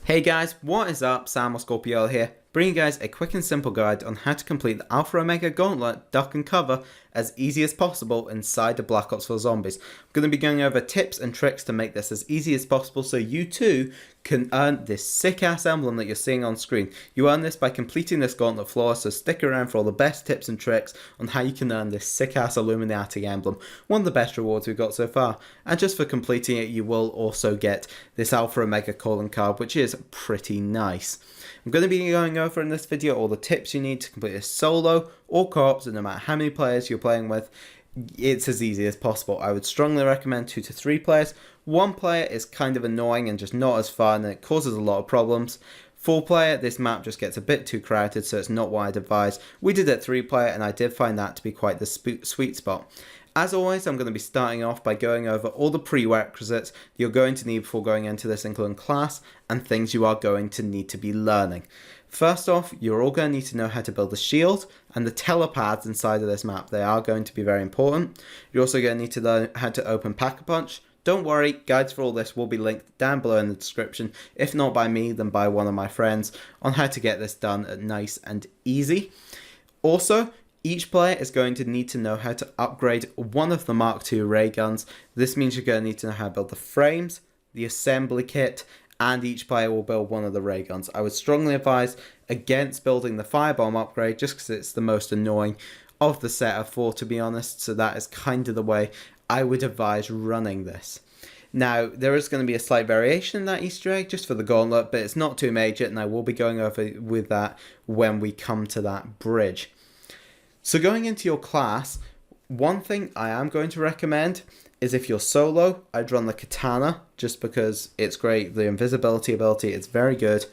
Hey guys, what is up? Sam or Scorpio here, bringing you guys a quick and simple guide on how to complete the Alpha Omega Gauntlet Duck and Cover as easy as possible inside the Black Ops 4 Zombies. I'm going to be going over tips and tricks to make this as easy as possible so you too can earn this sick ass emblem that you're seeing on screen. You earn this by completing this gauntlet floor, so stick around for all the best tips and tricks on how you can earn this sick ass Illuminati emblem, one of the best rewards we've got so far. And just for completing it, you will also get this Alpha Omega calling card, which is pretty nice. I'm going to be going over in this video all the tips you need to complete this solo or co-op, so no matter how many players you're playing with, it's as easy as possible. I would strongly recommend 2 to 3 players. 1 player is kind of annoying and just not as fun, and it causes a lot of problems. 4 player, this map just gets a bit too crowded, so it's not what I'd advise. We did it 3 player, and I did find that to be quite the sweet spot. As always, I'm going to be starting off by going over all the prerequisites you're going to need before going into this, including class and things you are going to need to be learning. First off, you're all going to need to know how to build a shield and the telepads inside of this map. They are going to be very important. You're also going to need to learn how to open Pack-a-Punch. Don't worry, guides for all this will be linked down below in the description, if not by me, then by one of my friends, on how to get this done nice and easy. Also, each player is going to need to know how to upgrade one of the Mark II ray guns. This means you're going to need to know how to build the frames, the assembly kit, and each player will build one of the ray guns. I would strongly advise against building the firebomb upgrade just because it's the most annoying of the set of 4, to be honest, so that is kind of the way I would advise running this. Now, there is going to be a slight variation in that Easter egg just for the gauntlet, but it's not too major, and I will be going over with that when we come to that bridge. So going into your class, one thing I am going to recommend is if you're solo, I'd run the Katana just because it's great. The invisibility ability is very good.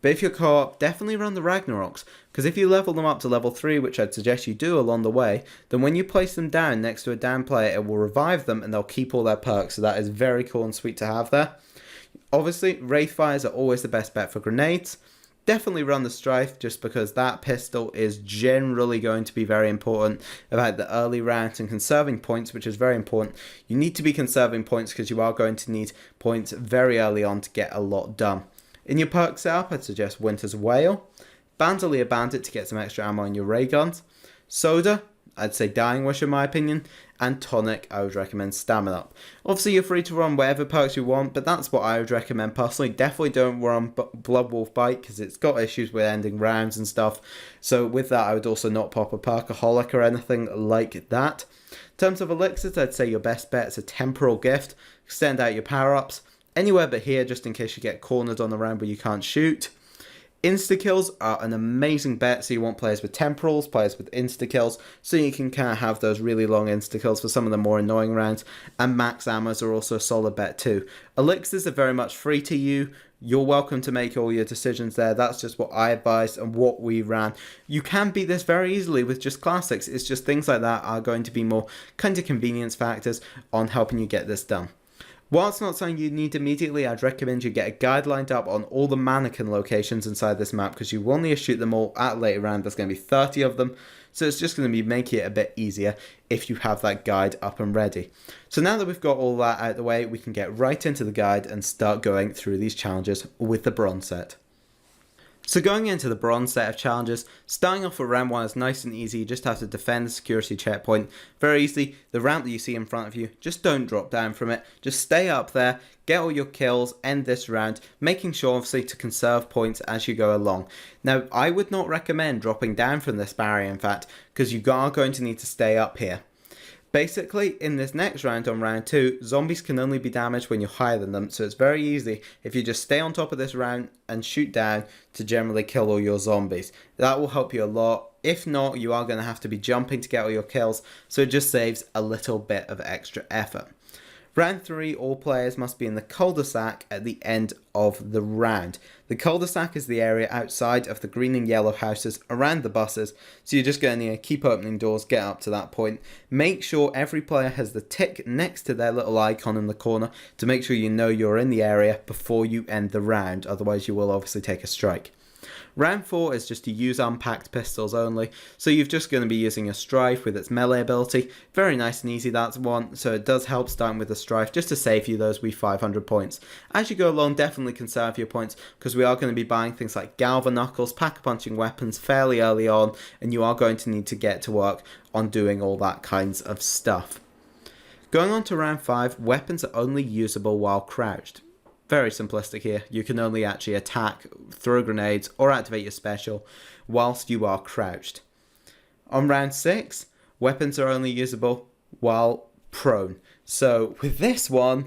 But if you're co-op, definitely run the Ragnaroks, because if you level them up to level 3, which I'd suggest you do along the way, then when you place them down next to a down player, it will revive them and they'll keep all their perks. So that is very cool and sweet to have there. Obviously, Wraithfires are always the best bet for grenades. Definitely run the Strife just because that pistol is generally going to be very important about the early rounds and conserving points, which is very important. You need to be conserving points because you are going to need points very early on to get a lot done. In your perk setup, I'd suggest Winter's Wail, Bandolier Bandit to get some extra ammo in your ray guns, Soda, I'd say Dying Wish in my opinion, and Tonic, I would recommend Stamina Up. Obviously you're free to run whatever perks you want, but that's what I would recommend personally. Definitely don't run Blood Wolf Bite because it's got issues with ending rounds and stuff. So with that, I would also not pop a Perkaholic or anything like that. In terms of elixirs, I'd say your best bet is a Temporal Gift. Extend out your power-ups anywhere but here, just in case you get cornered on the round where you can't shoot. Insta-kills are an amazing bet, so you want players with temporals, players with insta-kills, so you can kind of have those really long insta-kills for some of the more annoying rounds, and max ammos are also a solid bet too. Elixirs are very much free to you. You're welcome to make all your decisions there. That's just what I advised and what we ran. You can beat this very easily with just classics. It's just things like that are going to be more kind of convenience factors on helping you get this done. While it's not something you need immediately, I'd recommend you get a guide lined up on all the mannequin locations inside this map because you will need to shoot them all at a later round. There's going to be 30 of them, so it's just going to be making it a bit easier if you have that guide up and ready. So now that we've got all that out of the way, we can get right into the guide and start going through these challenges with the bronze set. So going into the bronze set of challenges, starting off with round 1 is nice and easy. You just have to defend the security checkpoint very easily. The ramp that you see in front of you, just don't drop down from it. Just stay up there, get all your kills, end this round, making sure obviously to conserve points as you go along. Now, I would not recommend dropping down from this barrier in fact, because you are going to need to stay up here. Basically, in this next round, on round 2, zombies can only be damaged when you're higher than them, so it's very easy if you just stay on top of this round and shoot down to generally kill all your zombies. That will help you a lot. If not, you are going to have to be jumping to get all your kills, so it just saves a little bit of extra effort. Round 3, all players must be in the cul-de-sac at the end of the round. The cul-de-sac is the area outside of the green and yellow houses around the buses, so you're just going to need to keep opening doors, get up to that point. Make sure every player has the tick next to their little icon in the corner to make sure you know you're in the area before you end the round, otherwise you will obviously take a strike. Round 4 is just to use unpacked pistols only, so you're just going to be using a Strife with its melee ability. Very nice and easy, that's one, so it does help starting with the Strife just to save you those wee 500 points. As you go along, definitely conserve your points, because we are going to be buying things like Galvanuckles, pack-a-punching weapons fairly early on, and you are going to need to get to work on doing all that kinds of stuff. Going on to round 5, weapons are only usable while crouched. Very simplistic here. You can only actually attack, throw grenades, or activate your special whilst you are crouched. On round 6, weapons are only usable while prone. So with this one,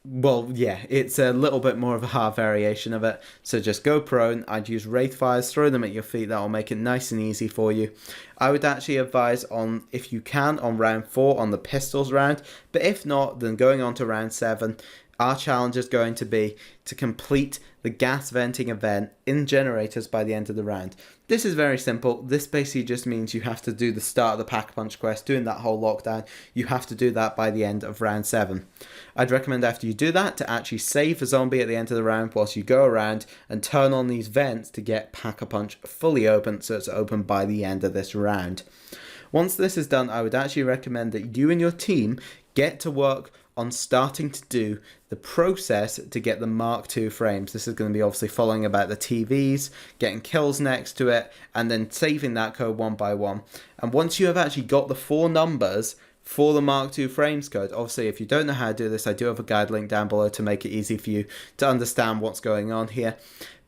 well, yeah, it's a little bit more of a hard variation of it. So just go prone. I'd use Wraith Fires, throw them at your feet. That'll make it nice and easy for you. I would actually advise on, if you can, on round 4 on the pistols round. But if not, then going on to round 7, our challenge is going to be to complete the gas venting event in generators by the end of the round. This is very simple. This basically just means you have to do the start of the Pack-a-Punch quest, doing that whole lockdown. You have to do that by the end of round 7. I'd recommend after you do that to actually save a zombie at the end of the round whilst you go around and turn on these vents to get Pack-a-Punch fully open, so it's open by the end of this round. Once this is done, I would actually recommend that you and your team get to work on starting to do the process to get the Mark II frames. This is going to be obviously following about the TVs, getting kills next to it, and then saving that code one by one. And once you have actually got the 4 numbers for the Mark II frames code, obviously if you don't know how to do this, I do have a guide link down below to make it easy for you to understand what's going on here.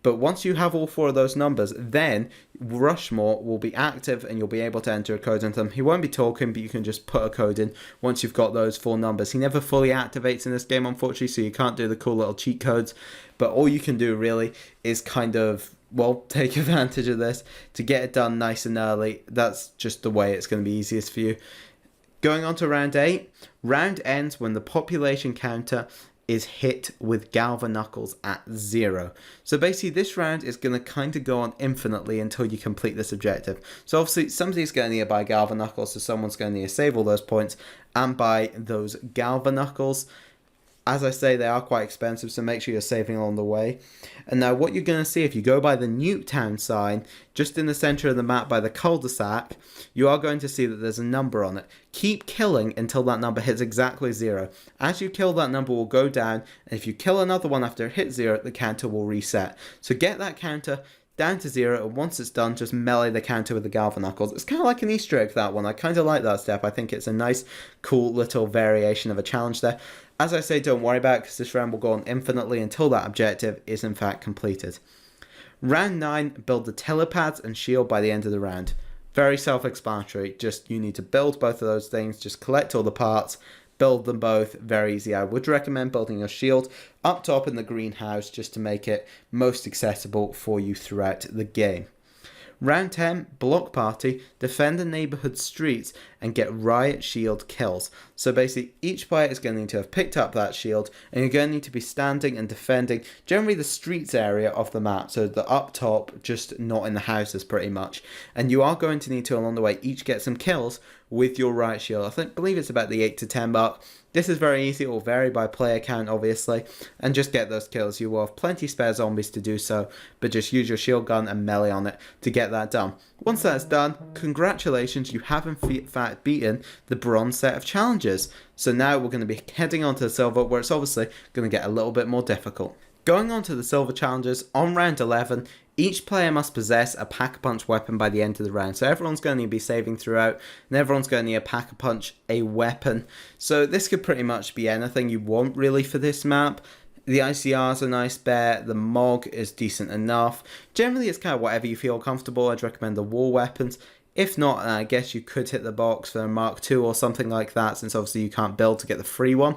But once you have all 4 of those numbers, then Rushmore will be active and you'll be able to enter a code into them. He won't be talking, but you can just put a code in once you've got those 4 numbers. He never fully activates in this game, unfortunately, so you can't do the cool little cheat codes. But all you can do really is kind of, well, take advantage of this to get it done nice and early. That's just the way it's going to be easiest for you. Going on to round 8. Round ends when the population counter is hit with Galvanuckles at 0. So basically this round is going to kind of go on infinitely until you complete this objective. So obviously somebody's going to need to buy Galvanuckles, so someone's going to need to save all those points and buy those Galvanuckles. As I say, they are quite expensive, so make sure you're saving along the way. And now what you're going to see, if you go by the Nuketown sign, just in the centre of the map by the cul-de-sac, you are going to see that there's a number on it. Keep killing until that number hits exactly 0. As you kill, that number will go down, and if you kill another one after it hits 0, the counter will reset. So get that counter down to 0, and once it's done, just melee the counter with the Galvanuckles. It's kind of like an Easter egg, that one. I kind of like that step. I think it's a nice, cool little variation of a challenge there. As I say, don't worry about it, because this round will go on infinitely until that objective is in fact completed. Round 9, build the telepads and shield by the end of the round. Very self-explanatory, just you need to build both of those things, just collect all the parts, build them both, very easy. I would recommend building your shield up top in the greenhouse just to make it most accessible for you throughout the game. Round 10, block party, defend the neighbourhood streets and get riot shield kills. So basically each player is going to need to have picked up that shield and you're going to need to be standing and defending generally the streets area of the map. So the up top, just not in the houses pretty much. And you are going to need to along the way each get some kills with your riot shield. Believe it's about the 8 to 10 mark. This is very easy, it will vary by player count obviously, and just get those kills. You will have plenty spare zombies to do so, but just use your shield gun and melee on it to get that done. Once that's done, congratulations, you have in fact beaten the bronze set of challenges. So now we're going to be heading on to the silver, where it's obviously going to get a little bit more difficult. Going on to the silver challenges, on round 11, each player must possess a Pack-a-Punch weapon by the end of the round. So everyone's going to need to be saving throughout, and everyone's going to need a Pack-a-Punch, a weapon. So this could pretty much be anything you want really for this map. The ICR's a nice bet, the MOG is decent enough. Generally it's kind of whatever you feel comfortable. I'd recommend the war weapons. If not, I guess you could hit the box for a Mark II or something like that, since obviously you can't build to get the free one.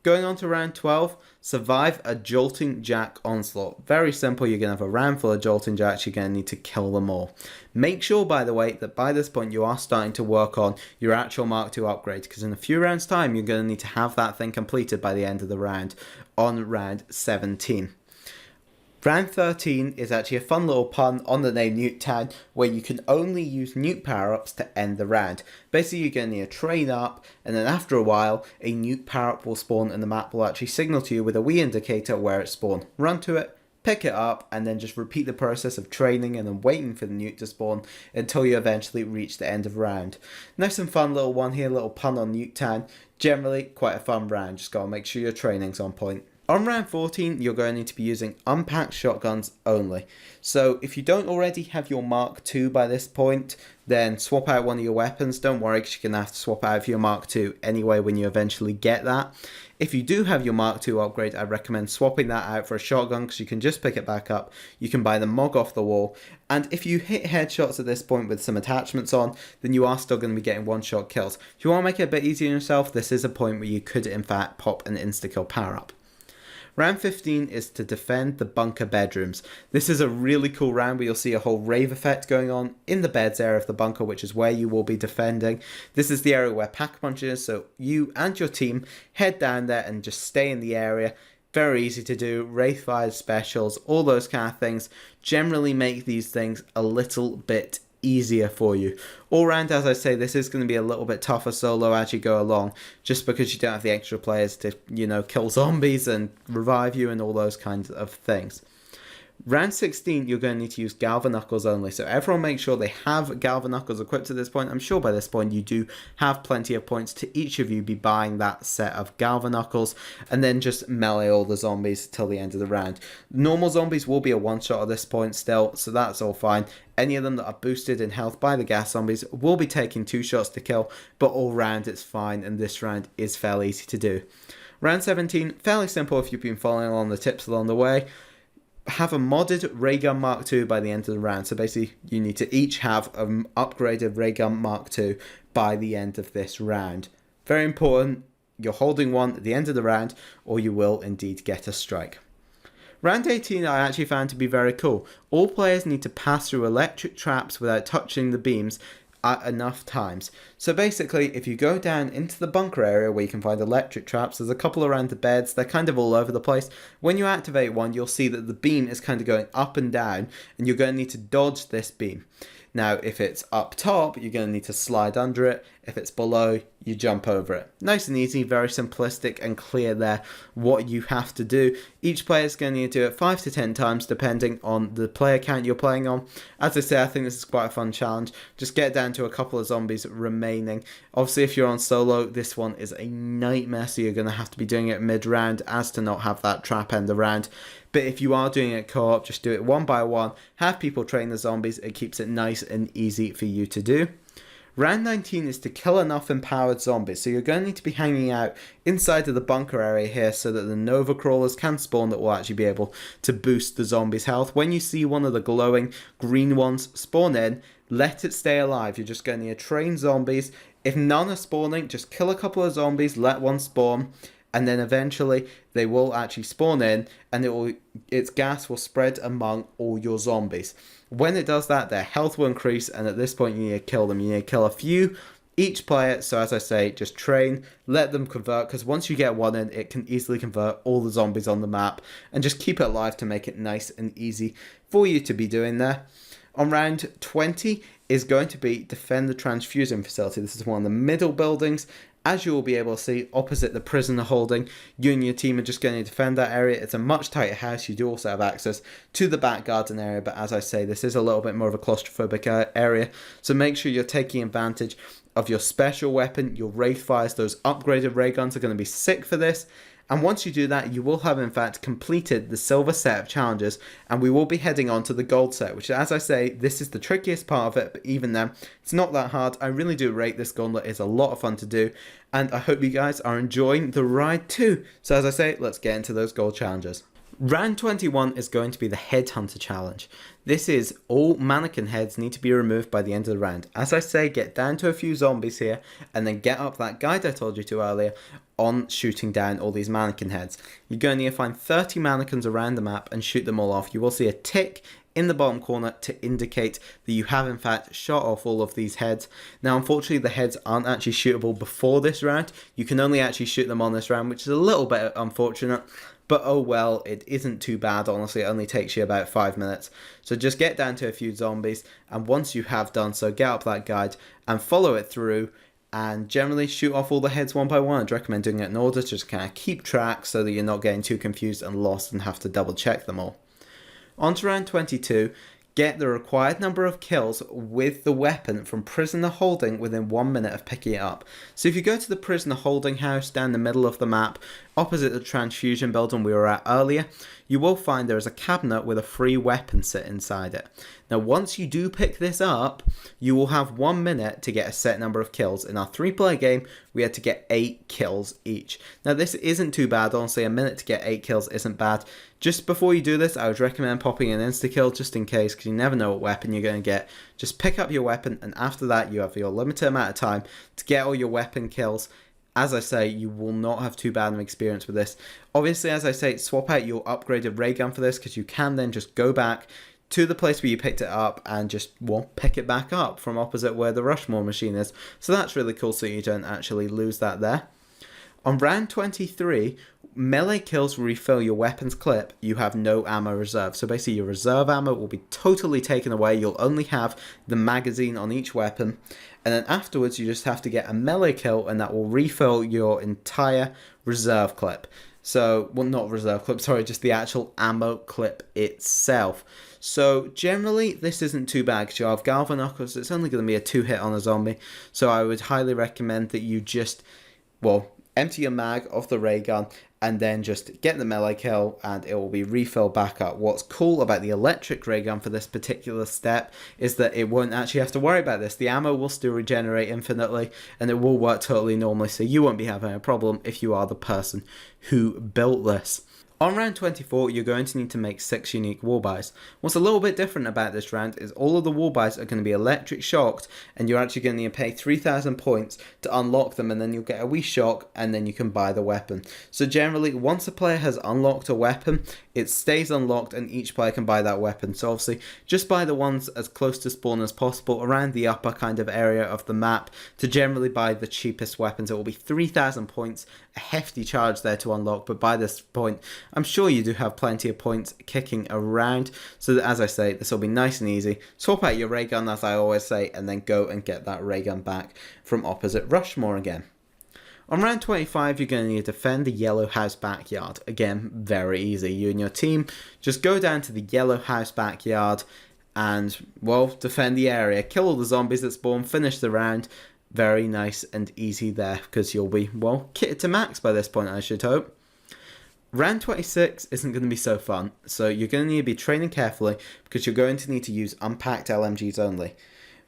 Going on to round 12, survive a Jolting Jack onslaught. Very simple, you're going to have a round full of Jolting Jacks, you're going to need to kill them all. Make sure, by the way, that by this point you are starting to work on your actual Mark II upgrade, because in a few rounds time you're going to need to have that thing completed by the end of the round, on round 17. Round 13 is actually a fun little pun on the name Nuketown, where you can only use nuke power-ups to end the round. Basically, you're going to need to train up, and then after a while, a nuke power-up will spawn, and the map will actually signal to you with a wee indicator where it spawned. Run to it, pick it up, and then just repeat the process of training and then waiting for the nuke to spawn until you eventually reach the end of round. Nice and fun little one here, little pun on Nuketown. Generally, quite a fun round, just gotta make sure your training's on point. On round 14, you're going to need to be using unpacked shotguns only. So if you don't already have your Mark II by this point, then swap out one of your weapons. Don't worry, because you're going to have to swap out for your Mark II anyway when you eventually get that. If you do have your Mark II upgrade, I recommend swapping that out for a shotgun, because you can just pick it back up. You can buy the MOG off the wall. And if you hit headshots at this point with some attachments on, then you are still going to be getting one-shot kills. If you want to make it a bit easier on yourself, this is a point where you could in fact pop an insta-kill power-up. Round 15 is to defend the bunker bedrooms. This is a really cool round where you'll see a whole rave effect going on in the beds area of the bunker, which is where you will be defending. This is the area where Pack-a-Punch is, so you and your team head down there and just stay in the area. Very easy to do, Wraith Fire specials, all those kind of things generally make these things a little bit easier for you. All round, as I say, this is going to be a little bit tougher solo as you go along, just because you don't have the extra players to, kill zombies and revive you and all those kinds of things. Round 16, you're going to need to use Galvanuckles only, so everyone make sure they have Galvanuckles equipped at this point. I'm sure by this point you do have plenty of points to each of you be buying that set of Galvanuckles, and then just melee all the zombies till the end of the round. Normal zombies will be a one-shot at this point still, so that's all fine. Any of them that are boosted in health by the gas zombies will be taking 2 shots to kill, but all round it's fine, and this round is fairly easy to do. Round 17, fairly simple if you've been following along the tips along the way. Have a modded ray gun Mark II by the end of the round. So basically, you need to each have an upgraded ray gun Mark II by the end of this round. Very important, you're holding one at the end of the round, or you will indeed get a strike. Round 18 I actually found to be very cool. All players need to pass through electric traps without touching the beams enough times. So basically, if you go down into the bunker area where you can find electric traps, there's a couple around the beds, they're kind of all over the place. When you activate one, you'll see that the beam is kind of going up and down, and you're going to need to dodge this beam. Now, if it's up top, you're going to need to slide under it. If it's below, you jump over it. Nice and easy, very simplistic and clear there what you have to do. Each player is going to need to do it 5 to 10 times depending on the player count you're playing on. As I say, I think this is quite a fun challenge. Just get down to a couple of zombies remaining. Obviously, if you're on solo, this one is a nightmare, so you're going to have to be doing it mid-round as to not have that trap end the round. But if you are doing it co-op, just do it one by one. Have people train the zombies. It keeps it nice and easy for you to do. Round 19 is to kill enough empowered zombies. So you're going to need to be hanging out inside of the bunker area here so that the Nova Crawlers can spawn that will actually be able to boost the zombies' health. When you see one of the glowing green ones spawn in, let it stay alive. You're just going to need to train zombies. If none are spawning, just kill a couple of zombies, let one spawn. And then eventually they will actually spawn in, and its gas will spread among all your zombies. When it does that, their health will increase, and at this point you need to kill them. You need to kill a few each player, so as I say, just train, let them convert, because once you get one in, it can easily convert all the zombies on the map, and just keep it alive to make it nice and easy for you to be doing there. On round 20 is going to be defend the transfusion facility. This is one of the middle buildings. As you will be able to see, opposite the prisoner holding, you and your team are just going to defend that area. It's a much tighter house. You do also have access to the back garden area, but as I say, this is a little bit more of a claustrophobic area, so make sure you're taking advantage of your special weapon, your Wraith Fires. Those upgraded ray guns are going to be sick for this. And once you do that, you will have in fact completed the silver set of challenges, and we will be heading on to the gold set, which, as I say, this is the trickiest part of it, but even then, it's not that hard. I really do rate this gauntlet. It's a lot of fun to do, and I hope you guys are enjoying the ride too. So as I say, let's get into those gold challenges. Round 21 is going to be the Headhunter challenge. This is all mannequin heads need to be removed by the end of the round. As I say, get down to a few zombies here, and then get up that guide I told you to earlier on shooting down all these mannequin heads. You're going to need to find 30 mannequins around the map and shoot them all off. You will see a tick in the bottom corner to indicate that you have in fact shot off all of these heads. Now unfortunately the heads aren't actually shootable before this round. You can only actually shoot them on this round, which is a little bit unfortunate. But oh well, it isn't too bad, honestly. It only takes you about 5 minutes. So just get down to a few zombies, and once you have done so, get up that guide and follow it through, and generally shoot off all the heads one by one. I'd recommend doing it in order to just kind of keep track so that you're not getting too confused and lost and have to double check them all. On to round 22. Get the required number of kills with the weapon from prisoner holding within 1 minute of picking it up. So if you go to the prisoner holding house down the middle of the map, opposite the transfusion building we were at earlier, you will find there is a cabinet with a free weapon sit inside it. Now once you do pick this up, you will have 1 minute to get a set number of kills. In our 3-player game, we had to get 8 kills each. Now this isn't too bad, honestly. A minute to get 8 kills isn't bad. Just before you do this, I would recommend popping an insta-kill just in case, because you never know what weapon you're going to get. Just pick up your weapon, and after that you have your limited amount of time to get all your weapon kills. As I say, you will not have too bad an experience with this. Obviously, as I say, swap out your upgraded ray gun for this, because you can then just go back to the place where you picked it up and just, well, pick it back up from opposite where the Rushmore machine is. So that's really cool, so you don't actually lose that there. On round 23, melee kills will refill your weapons clip. You have no ammo reserve. So basically your reserve ammo will be totally taken away. You'll only have the magazine on each weapon. And then afterwards you just have to get a melee kill, and that will refill your entire reserve clip. So, well, not reserve clip, sorry, just the actual ammo clip itself. So generally this isn't too bad, because you have Galvanknuckles. It's only going to be a 2-hit on a zombie. So I would highly recommend that you just, well, empty your mag of the ray gun and then just get the melee kill, and it will be refilled back up. What's cool about the electric ray gun for this particular step is that it won't actually have to worry about this. The ammo will still regenerate infinitely, and it will work totally normally, so you won't be having a problem if you are the person who built this. On round 24, you're going to need to make 6 unique wall buys. What's a little bit different about this round is all of the wall buys are going to be electric shocked, and you're actually going to need to pay 3,000 points to unlock them, and then you'll get a wee shock, and then you can buy the weapon. So generally, once a player has unlocked a weapon, it stays unlocked and each player can buy that weapon. So obviously, just buy the ones as close to spawn as possible around the upper kind of area of the map to generally buy the cheapest weapons. It will be 3,000 points, a hefty charge there to unlock, but by this point, I'm sure you do have plenty of points kicking around. So that, as I say, this will be nice and easy. Swap out your ray gun, as I always say, and then go and get that ray gun back from opposite Rushmore again. On round 25, you're going to need to defend the yellow house backyard. Again, very easy. You and your team just go down to the yellow house backyard and, well, defend the area. Kill all the zombies that spawn, finish the round. Very nice and easy there, because you'll be, well, kitted to max by this point, I should hope. Round 26 isn't going to be so fun, so you're going to need to be training carefully, because you're going to need to use unpacked LMGs only.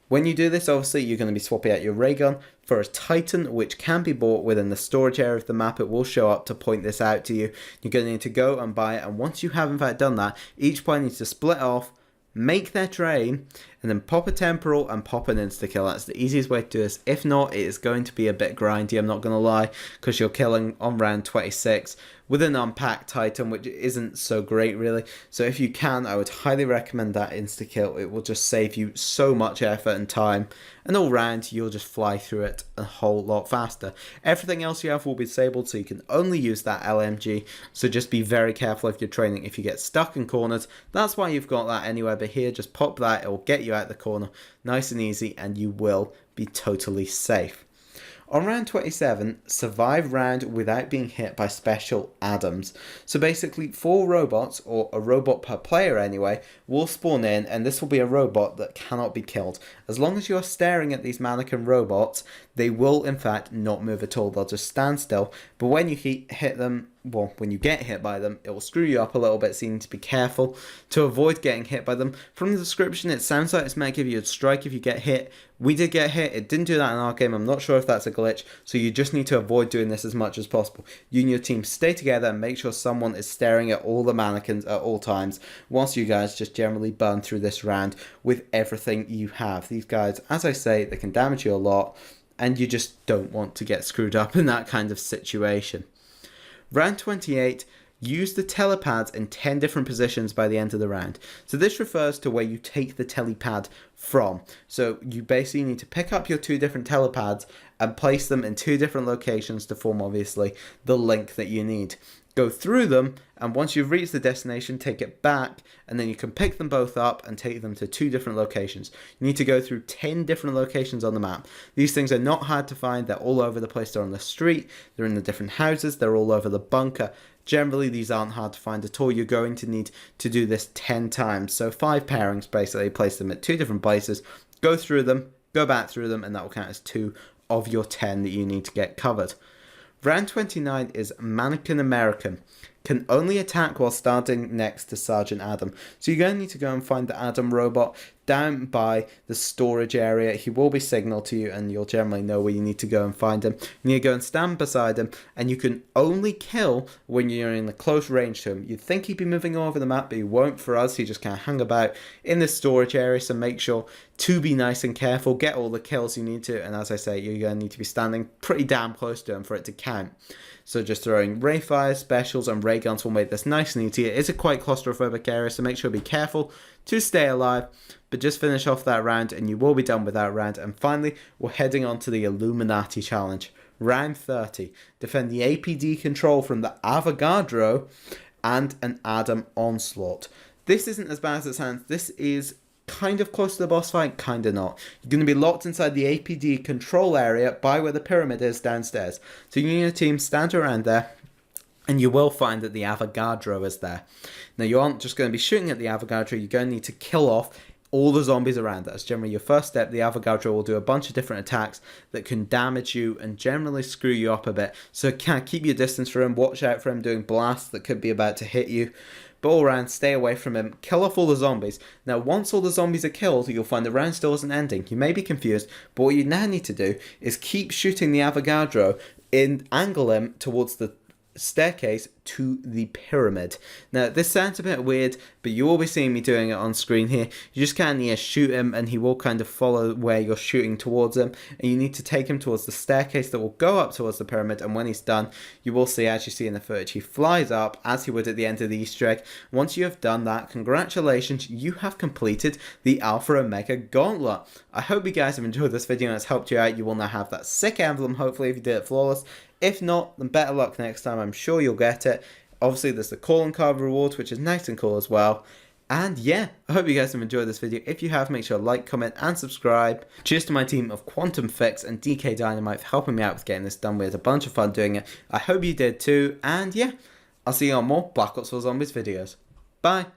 When you do this, obviously, you're going to be swapping out your ray gun for a Titan, which can be bought within the storage area of the map. It will show up to point this out to you. You're going to need to go and buy it, and once you have in fact done that, each player needs to split off, make their train, and then pop a temporal and pop an insta-kill. That's the easiest way to do this. If not, it is going to be a bit grindy, I'm not going to lie, because you're killing on round 26 with an unpacked Titan, which isn't so great really. So if you can, I would highly recommend that insta-kill. It will just save you so much effort and time, and all round you'll just fly through it a whole lot faster. Everything else you have will be disabled, so you can only use that LMG, so just be very careful if you're training. If you get stuck in corners, that's why you've got that anyway, but here just pop that, it will get you out the corner nice and easy, and you will be totally safe. On round 27, survive round without being hit by special Adams. So basically 4 robots, or a robot per player anyway, will spawn in, and this will be a robot that cannot be killed. As long as you're staring at these mannequin robots, they will in fact not move at all. They'll just stand still, but when you hit them, well, when you get hit by them, it will screw you up a little bit, so you need to be careful to avoid getting hit by them. From the description, it sounds like it's meant to give you a strike if you get hit. We did get hit, it didn't do that in our game, I'm not sure if that's a glitch, so you just need to avoid doing this as much as possible. You and your team stay together and make sure someone is staring at all the mannequins at all times, whilst you guys just generally burn through this round with everything you have. These guys, as I say, they can damage you a lot, and you just don't want to get screwed up in that kind of situation. Round 28, use the telepads in 10 different positions by the end of the round. So this refers to where you take the telepad from. So you basically need to pick up your 2 different telepads and place them in 2 different locations to form, obviously, the link that you need. Go through them, and once you've reached the destination, take it back, and then you can pick them both up and take them to 2 different locations. You need to go through 10 different locations on the map. These things are not hard to find. They're all over the place. They're on the street, they're in the different houses, they're all over the bunker. Generally, these aren't hard to find at all. You're going to need to do this 10 times. So 5 pairings, basically, place them at 2 different places, go through them, go back through them, and that will count as 2 of your 10 that you need to get covered. Round 29 is Mannequin American. Can only attack while standing next to Sergeant Adam. So you're going to need to go and find the Adam robot down by the storage area. He will be signaled to you and you'll generally know where you need to go and find him. You need to go and stand beside him, and you can only kill when you're in a close range to him. You'd think he'd be moving all over the map, but he won't for us. He just kind of hang about in the storage area, so make sure to be nice and careful. Get all the kills you need to, and as I say, you're going to need to be standing pretty damn close to him for it to count. So just throwing ray fire, specials, and ray guns will make this nice and easy. It is a quite claustrophobic area, so make sure to be careful to stay alive. But just finish off that round, and you will be done with that round. And finally, we're heading on to the Illuminati Challenge. Round 30. Defend the APD control from the Avogadro and an Adam Onslaught. This isn't as bad as it sounds. This is kind of close to the boss fight, kind of not. You're going to be locked inside the APD control area by where the pyramid is downstairs. So you and your team stand around there, and you will find that the Avogadro is there. Now, you aren't just going to be shooting at the Avogadro, you're going to need to kill off all the zombies around. That's generally your first step. The Avogadro will do a bunch of different attacks that can damage you and generally screw you up a bit. So keep your distance from him, watch out for him doing blasts that could be about to hit you. But all around, stay away from him, kill off all the zombies. Now, once all the zombies are killed, you'll find the round still isn't ending. You may be confused, but what you now need to do is keep shooting the Avogadro and angle him towards the staircase to the pyramid. Now, this sounds a bit weird, but you will be seeing me doing it on screen here. You just kind of shoot him, and he will kind of follow where you're shooting towards him, and you need to take him towards the staircase that will go up towards the pyramid, and when he's done, you will see, as you see in the footage, he flies up, as he would at the end of the Easter egg. Once you have done that, congratulations, you have completed the Alpha Omega Gauntlet. I hope you guys have enjoyed this video and it's helped you out. You will now have that sick emblem, hopefully, if you did it flawless. If not, then better luck next time. I'm sure you'll get it. Obviously, there's the calling card rewards, which is nice and cool as well. And yeah, I hope you guys have enjoyed this video. If you have, make sure to like, comment, and subscribe. Cheers to my team of Quantum Fix and DK Dynamite for helping me out with getting this done. We had a bunch of fun doing it. I hope you did too. And yeah, I'll see you on more Black Ops 4 Zombies videos. Bye.